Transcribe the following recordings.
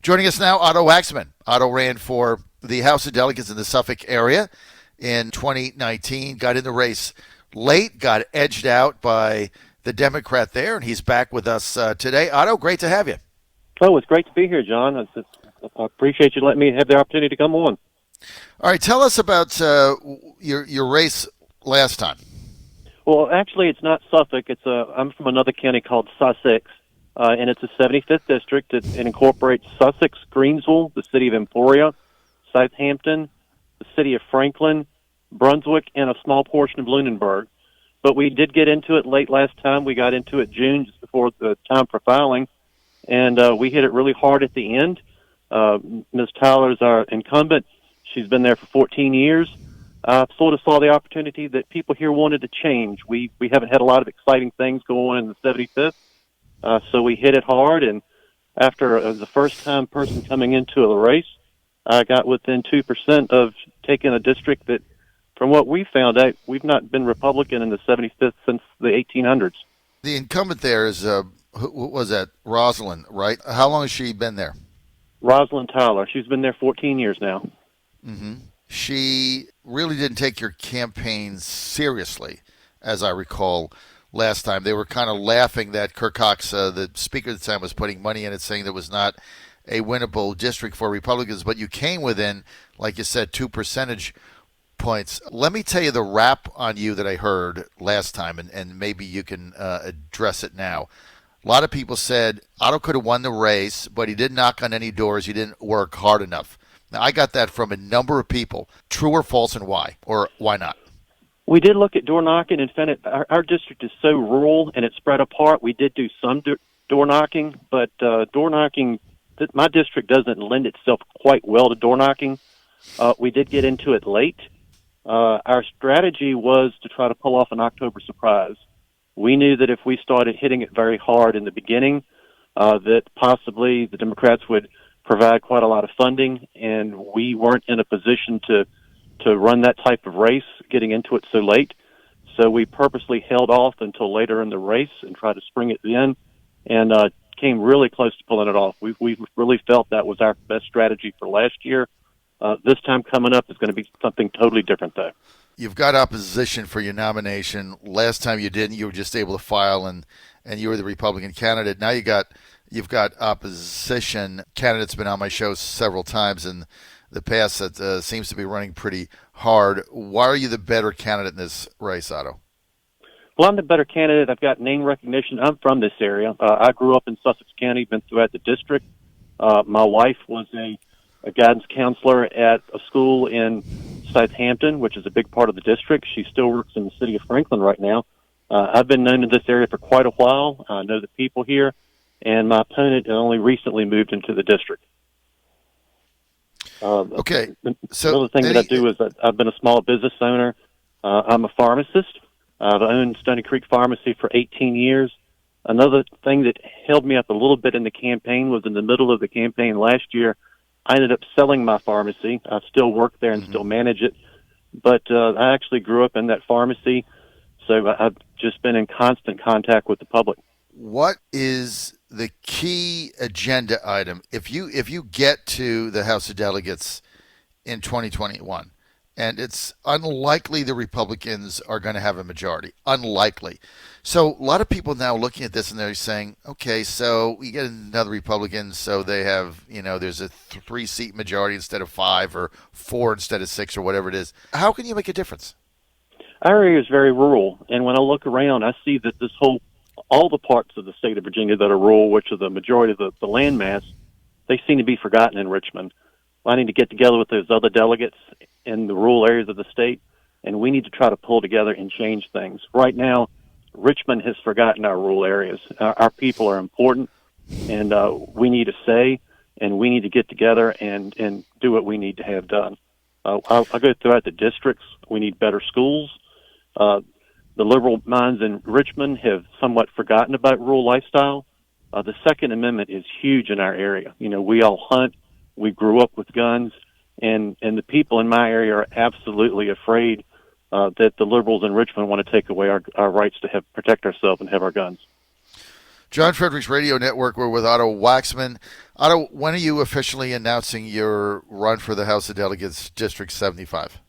Joining us now, Otto Wachsmann. Otto ran for the House of Delegates in the Suffolk area in 2019, got in the race late, got edged out by the Democrat there, and he's back with us today. Otto, great to have you. Oh, it's great to be here, John. I appreciate you letting me have the opportunity to come on. All right, tell us about your race last time. Well, actually, it's not Suffolk. I'm from another county called Sussex, and it's a 75th district. It incorporates Sussex, Greensville, the city of Emporia, Southampton, the city of Franklin, Brunswick, and a small portion of Lunenburg. But we did get into it late last time. We got into it June, just before the time for filing, and we hit it really hard at the end. Ms. Tyler's our incumbent. She's been there for 14 years. Sort of saw the opportunity that people here wanted to change. We haven't had a lot of exciting things going on in the 75th, so we hit it hard. And after the first-time person coming into the race, I got within 2% of taking a district that, from what we found out, we've not been Republican in the 75th since the 1800s. The incumbent there is, who was that, Rosalind, right? How long has she been there? Rosalind Tyler. She's been there 14 years now. Mm-hmm. She really didn't take your campaign seriously, as I recall last time. They were kind of laughing that Kirk Cox, the speaker at the time, was putting money in it, saying that was not a winnable district for Republicans. But you came within, like you said, 2 percentage points. Let me tell you the rap on you that I heard last time, and maybe you can address it now. A lot of people said Otto could have won the race, but he didn't knock on any doors. He didn't work hard enough. Now, I got that from a number of people. True or false, and why? Or why not? We did look at door knocking. In fact, our district is so rural and it's spread apart. We did do some door knocking, but door knocking, my district doesn't lend itself quite well to door knocking. We did get into it late. Our strategy was to try to pull off an October surprise. We knew that if we started hitting it very hard in the beginning, that possibly the Democrats would provide quite a lot of funding, and we weren't in a position to run that type of race, getting into it so late. So we purposely held off until later in the race and tried to spring it then, and came really close to pulling it off. We really felt that was our best strategy for last year. This time coming up is going to be something totally different, though. You've got opposition for your nomination. Last time you didn't. You were just able to file, and you were the Republican candidate. Now you've got opposition. Candidate's been on my show several times in the past that seems to be running pretty hard. Why are you the better candidate in this race, Otto? Well, I'm the better candidate. I've got name recognition. I'm from this area. I grew up in Sussex County, been throughout the district. My wife was a guidance counselor at a school in Southampton, which is a big part of the district. She still works in the city of Franklin right now. I've been known in this area for quite a while. I know the people here, and my opponent only recently moved into the district. Okay. So another thing that I do is that I've been a small business owner. I'm a pharmacist. I've owned Stony Creek Pharmacy for 18 years. Another thing that held me up a little bit in the campaign was in the middle of the campaign last year, I ended up selling my pharmacy. I still work there and still manage it, but I actually grew up in that pharmacy, so I've just been in constant contact with the public. What is the key agenda item if you get to the House of Delegates in 2021? And it's unlikely the Republicans are going to have a majority. Unlikely. So a lot of people now looking at this and they're saying, okay, so we get another Republican, so they have, there's a 3-seat majority instead of 5 or 4 instead of 6 or whatever it is. How can you make a difference? Our area is very rural, and when I look around, I see that all the parts of the state of Virginia that are rural, which are the majority of the land mass, they seem to be forgotten in Richmond. I need to get together with those other delegates in the rural areas of the state, and we need to try to pull together and change things. Right now, Richmond has forgotten our rural areas. Our people are important, and we need a say, and we need to get together and do what we need to have done. I'll go throughout the districts. We need better schools. The liberal minds in Richmond have somewhat forgotten about rural lifestyle. The Second Amendment is huge in our area. We all hunt. We grew up with guns, and the people in my area are absolutely afraid that the liberals in Richmond want to take away our rights to protect ourselves and have our guns. John Fredericks Radio Network. We're with Otto Wachsmann. Otto, when are you officially announcing your run for the House of Delegates, District 75?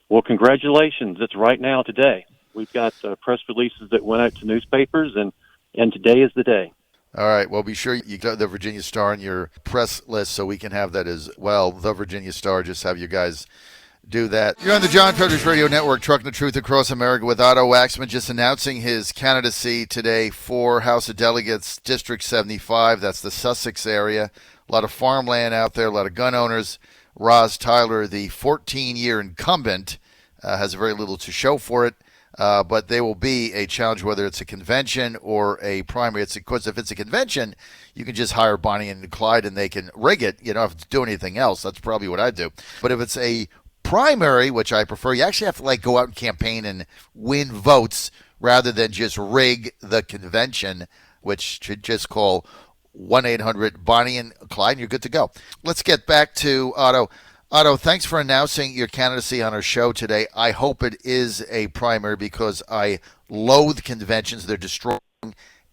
Well, congratulations. It's right now today. We've got press releases that went out to newspapers, and today is the day. All right. Well, be sure you got the Virginia Star on your press list so we can have that as well. The Virginia Star, just have you guys do that. You're on the John Fredericks Radio Network, trucking the truth across America with Otto Wachsmann, just announcing his candidacy today for House of Delegates, District 75. That's the Sussex area. A lot of farmland out there, a lot of gun owners. Roz Tyler, the 14-year incumbent, has very little to show for it. But there will be a challenge, whether it's a convention or a primary. It's because if it's a convention, you can just hire Bonnie and Clyde and they can rig it. You don't have to do anything else. That's probably what I'd do. But if it's a primary, which I prefer, you actually have to go out and campaign and win votes rather than just rig the convention, which should just call 1-800-BONNIE and Clyde, and you're good to go. Let's get back to Otto. Otto, thanks for announcing your candidacy on our show today. I hope it is a primary because I loathe conventions. They're destroying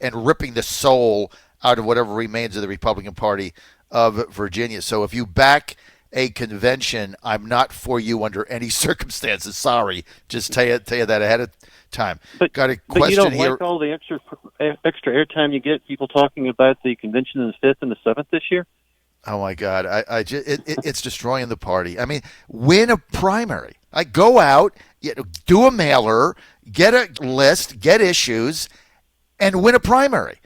and ripping the soul out of whatever remains of the Republican Party of Virginia. So if you back a convention, I'm not for you under any circumstances. Sorry. Just tell you that ahead of time. Got a question but you don't here. like all the extra airtime you get, people talking about the convention on the 5th and the 7th this year? Oh my God! It's destroying the party. I mean, win a primary. Go out, do a mailer, get a list, get issues, and win a primary.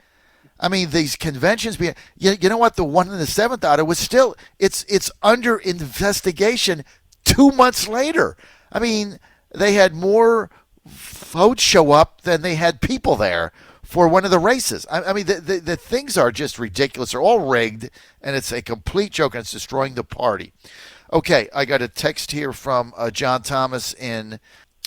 I mean, these conventions. You know what? The one in the 7th, Otto, was still it's under investigation 2 months later. I mean, they had more votes show up than they had people there for one of the races. I mean, the things are just ridiculous. They're all rigged, and it's a complete joke, and it's destroying the party. Okay, I got a text here from John Thomas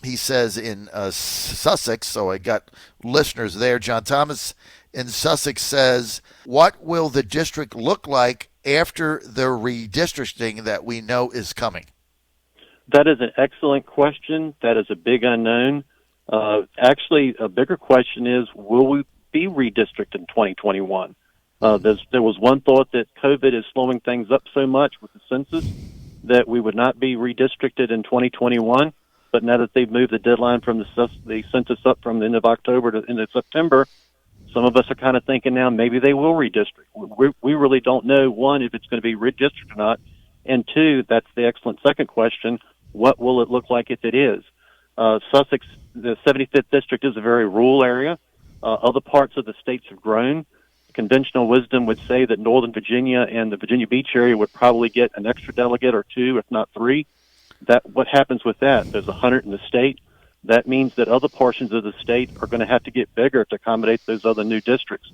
he says in Sussex, so I got listeners there. John Thomas in Sussex says, what will the district look like after the redistricting that we know is coming? That is an excellent question. That is a big unknown. Actually, a bigger question is, will we be redistricted in 2021? There was one thought that COVID is slowing things up so much with the census that we would not be redistricted in 2021. But now that they've moved the deadline from the census up from the end of October to the end of September, some of us are kind of thinking now maybe they will redistrict. We really don't know, one, if it's going to be redistricted or not, and two, that's the excellent second question, what will it look like if it is? Sussex, the 75th district, is a very rural area. Other parts of the states have grown. Conventional wisdom would say that Northern Virginia and the Virginia Beach area would probably get an extra delegate or two, if not three. What happens with that? There's 100 in the state. That means that other portions of the state are going to have to get bigger to accommodate those other new districts.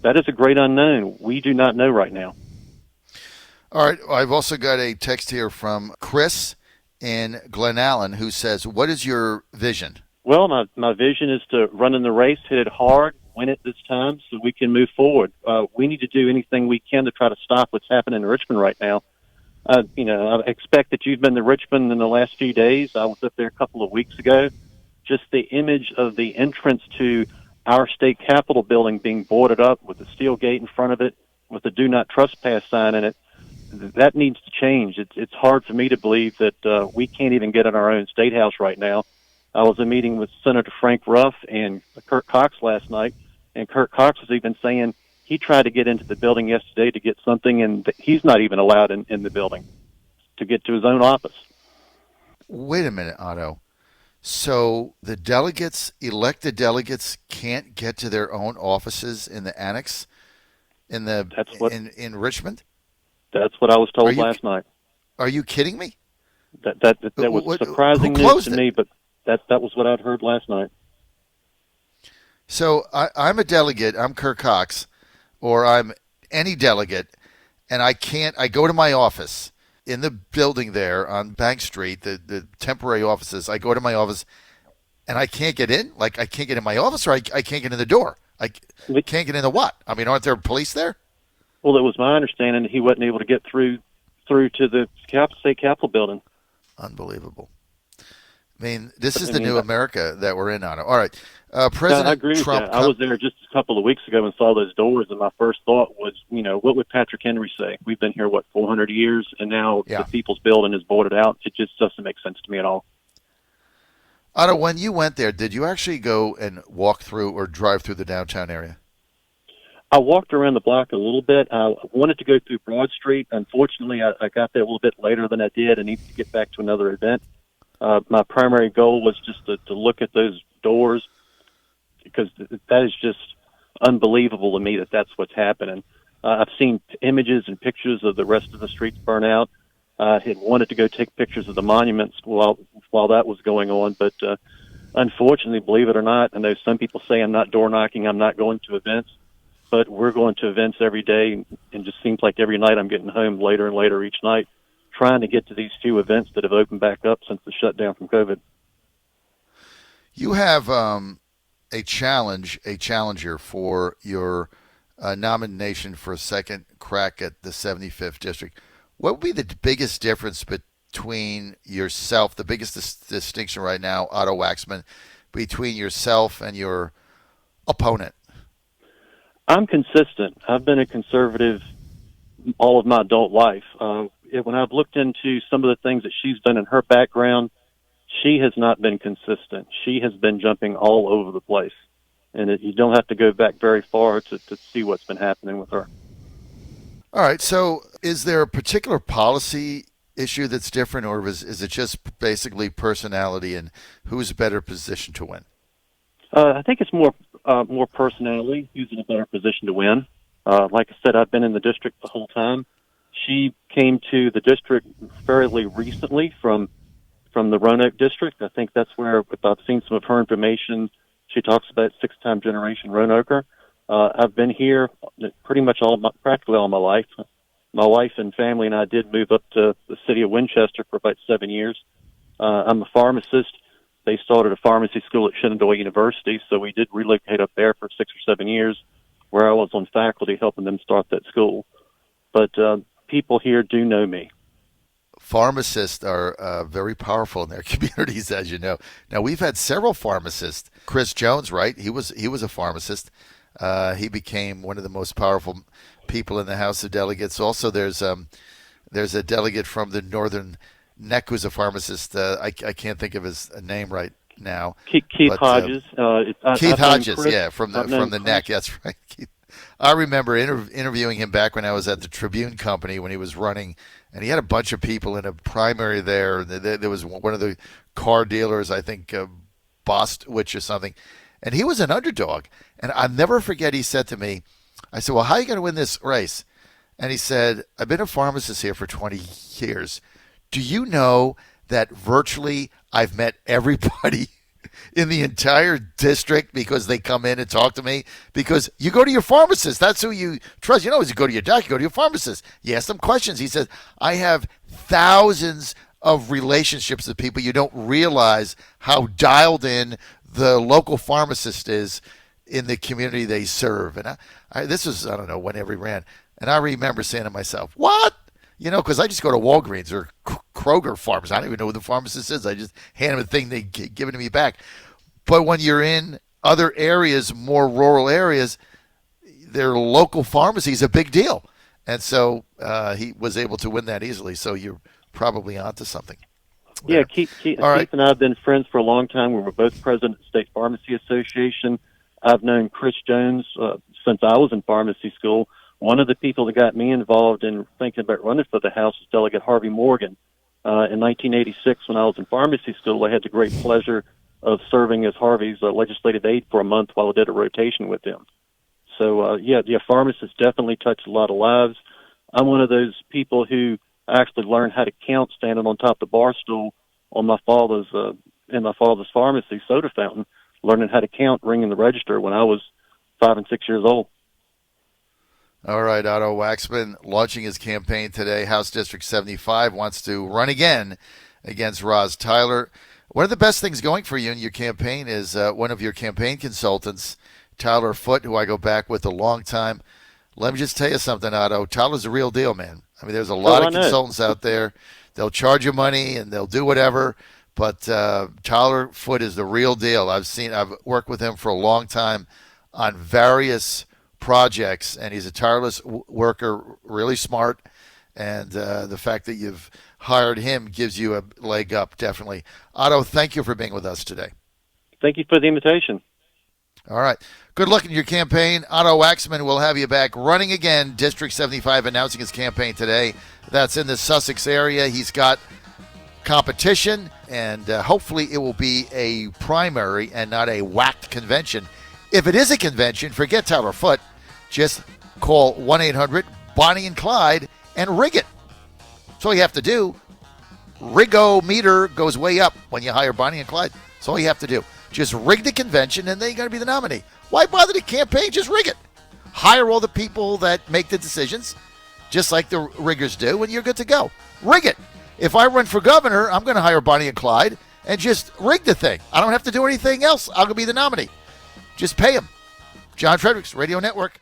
That is a great unknown. We do not know right now. All right. I've also got a text here from Chris in Glen Allen, who says, what is your vision? Well, my vision is to run in the race, hit it hard, win it this time so we can move forward. We need to do anything we can to try to stop what's happening in Richmond right now. I expect that you've been to Richmond in the last few days. I was up there a couple of weeks ago. Just the image of the entrance to our state capitol building being boarded up with a steel gate in front of it with the do not trespass sign in it, that needs to change. It's hard for me to believe that we can't even get in our own state house right now. I was in a meeting with Senator Frank Ruff and Kurt Cox last night, and Kurt Cox was even saying he tried to get into the building yesterday to get something, and he's not even allowed in the building to get to his own office. Wait a minute, Otto. So the elected delegates, can't get to their own offices in the annex in in Richmond? That's what I was told last night. Are you kidding me? That was surprising news to me, but that was what I'd heard last night. So I'm a delegate. I'm Kirk Cox, or I'm any delegate, and I go to my office in the building there on Bank Street, the temporary offices. I go to my office, and I can't get in. I can't get in my office, or I can't get in the door. I can't get in the what? I mean, aren't there police there? Well, it was my understanding that he wasn't able to get through to the state capitol building. Unbelievable. mean, this is I the mean, new America that we're in, Otto. All right. I President agree with Trump. you. I was there just a couple of weeks ago and saw those doors, and my first thought was, what would Patrick Henry say? We've been here, 400 years, and now Yeah. the People's Building is boarded out. It just doesn't make sense to me at all. Otto, when you went there, did you actually go and walk through or drive through the downtown area? I walked around the block a little bit. I wanted to go through Broad Street. Unfortunately, I got there a little bit later than I did and needed to get back to another event. My primary goal was just to look at those doors, because that is just unbelievable to me that that's what's happening. I've seen images and pictures of the rest of the streets burn out. I had wanted to go take pictures of the monuments while that was going on, but unfortunately, believe it or not, I know some people say I'm not door knocking, I'm not going to events, but we're going to events every day, and it just seems like every night I'm getting home later and later each night, trying to get to these few events that have opened back up since the shutdown from COVID. You have a challenger for your nomination for a second crack at the 75th district. What would be the biggest difference between yourself, the biggest distinction right now, Otto Wachsmann, between yourself and your opponent? I'm consistent. I've been a conservative all of my adult life. When I've looked into some of the things that she's done in her background, she has not been consistent. She has been jumping all over the place. And you don't have to go back very far to see what's been happening with her. All right. So is there a particular policy issue that's different, or is it just basically personality and who's better positioned to win? I think it's more personality, who's in a better position to win. Like I said, I've been in the district the whole time. She came to the district fairly recently from the Roanoke district. I think that's where, if I've seen some of her information, she talks about six-time generation Roanoker. I've been here pretty much practically all my life. My wife and family and I did move up to the city of Winchester for about 7 years. I'm a pharmacist. They started a pharmacy school at Shenandoah University, so we did relocate up there for 6 or 7 years, where I was on faculty helping them start that school. But people here do know me. Pharmacists are very powerful in their communities, as you know. Now, we've had several pharmacists. Chris Jones, right? He was a pharmacist. He became one of the most powerful people in the House of Delegates. Also, there's a delegate from the Northern Neck who's a pharmacist. I can't think of his name right now. Keith Hodges. Keith Hodges, Chris, yeah, from the Neck. That's right. Keith. I remember interviewing him back when I was at the Tribune Company when he was running, and he had a bunch of people in a primary there. There was one of the car dealers, I think, Bostwich or something, and he was an underdog. And I'll never forget, he said to me, I said, well, how are you going to win this race? And he said, I've been a pharmacist here for 20 years. Do you know that virtually I've met everybody in the entire district because they come in and talk to me? Because you go to your pharmacist. That's who you trust. You know, as you go to your doctor, you go to your pharmacist. You ask them questions. He says, I have thousands of relationships with people. You don't realize how dialed in the local pharmacist is in the community they serve. And this was, I don't know, whenever he ran. And I remember saying to myself, what? You know, because I just go to Walgreens or Kroger Pharmacy. I don't even know who the pharmacist is. I just hand them a thing, they give it to me back. But when you're in other areas, more rural areas, their local pharmacy is a big deal. And so he was able to win that easily. So you're probably onto something. Yeah, Keith right. and I have been friends for a long time. We were both president of the State Pharmacy Association. I've known Chris Jones since I was in pharmacy school. One of the people that got me involved in thinking about running for the House was Delegate Harvey Morgan. In 1986, when I was in pharmacy school, I had the great pleasure of serving as Harvey's legislative aide for a month while I did a rotation with him. So, pharmacists definitely touch a lot of lives. I'm one of those people who actually learned how to count standing on top of the bar stool on my father's pharmacy soda fountain, learning how to count, ringing the register when I was 5 and 6 years old. All right, Otto Wachsmann launching his campaign today. House District 75 wants to run again against Roz Tyler. One of the best things going for you in your campaign is one of your campaign consultants, Tyler Foote, who I go back with a long time. Let me just tell you something, Otto. Tyler's a real deal, man. I mean, there's a lot of consultants out there. They'll charge you money and they'll do whatever. But Tyler Foote is the real deal. I've worked with him for a long time on various projects, and he's a tireless worker, really smart. And the fact that you've hired him gives you a leg up, definitely. Otto, thank you for being with us today. Thank you for the invitation. All right. Good luck in your campaign. Otto Wachsmann will have you back running again. District 75 announcing his campaign today. That's in the Sussex area. He's got competition, and hopefully it will be a primary and not a whacked convention. If it is a convention, forget Tyler Foote. Just call 1-800-BONNIE and Clyde and rig it. That's all you have to do. Rig-o-meter goes way up when you hire Bonnie and Clyde. That's all you have to do. Just rig the convention, and then you're going to be the nominee. Why bother the campaign? Just rig it. Hire all the people that make the decisions, just like the riggers do, and you're good to go. Rig it. If I run for governor, I'm going to hire Bonnie and Clyde and just rig the thing. I don't have to do anything else. I'm going to be the nominee. Just pay them. John Fredericks Radio Network.